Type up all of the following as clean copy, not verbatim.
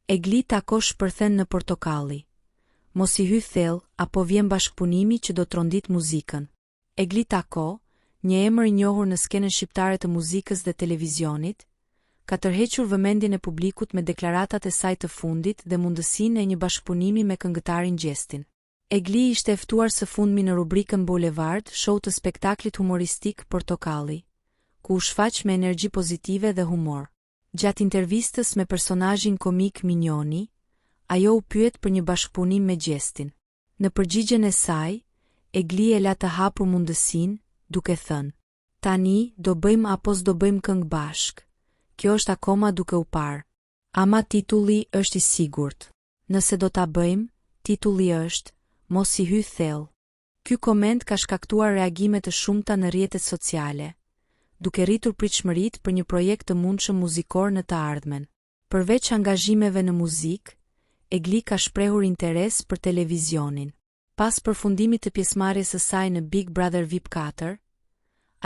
Egli Tako shpërthen në portokalli. Mos i hy thellë, apo vjen bashkëpunimi që do të rondit muzikën. Egli Tako, një emër i njohur në skenën shqiptare të muzikës dhe televizionit, ka tërhequr vëmendjen e publikut me deklaratat e saj të fundit dhe mundësinë e një bashkëpunimi me këngëtarin Gjestin. Egli ishte e ftuar së fundmi në rubrikën Boulevard, show të spektaklit humoristik Portokalli, ku u shfaq me energji pozitive dhe humor. Gjatë intervistës me personazhin komik Minjoni, ajo u pyet për një bashkëpunim me Gjestin. Në përgjigjen e saj, Egli e la të hapur mundësinë, duke thënë: "Tani do bëjmë apo s'do bëjmë këngë bashk. Kjo është akoma duke u parë. Ama titulli është i sigurt. Nëse do ta bëjmë, titulli është Mos i hy thellë." Ky koment ka shkaktuar reagime të shumta në rrjetet sociale, duke rritur pritshmëritë për një projekt të mundshëm muzikor në të ardhmen. Përveç angazhimeve në muzikë, Egli ka shprehur interes për televizionin. Pas përfundimit të pjesëmarrjes së saj në Big Brother VIP 4,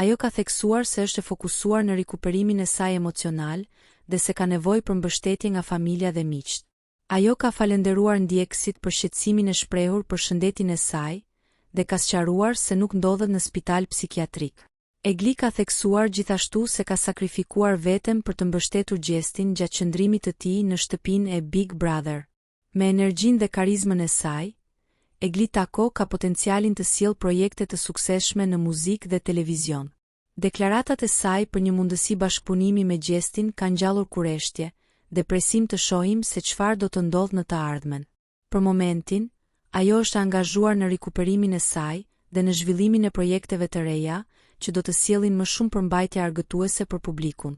ajo ka theksuar se është e fokusuar në rikuperimin e saj emocional dhe se ka nevojë për mbështetje nga familja dhe miqt. Ajo ka falenderuar ndjekësit për shqetësimin e shprehur për shëndetin e saj dhe ka sqaruar se nuk ndodhet në spital psikiatrik. Egli ka theksuar gjithashtu se ka sakrifikuar veten për të mbështetur Gjestin gjatë qëndrimit të tij në shtëpinë e Big Brother. Me energjinë dhe karizmën e saj, Egli Tako ka potencialin të sjellë projekte të suksesshme në muzikë dhe televizion. Deklaratat e saj për një mundësi bashkëpunimi me Gjestin kanë ngjallur kurreshtje dhe presim të shohim se çfarë do të ndodhë në të ardhmen. Për momentin, ajo është angazhuar në rikuperimin e saj dhe në zhvillimin e projekteve të reja që do të sjellin më shumë përmbajtje argëtuese për publikun.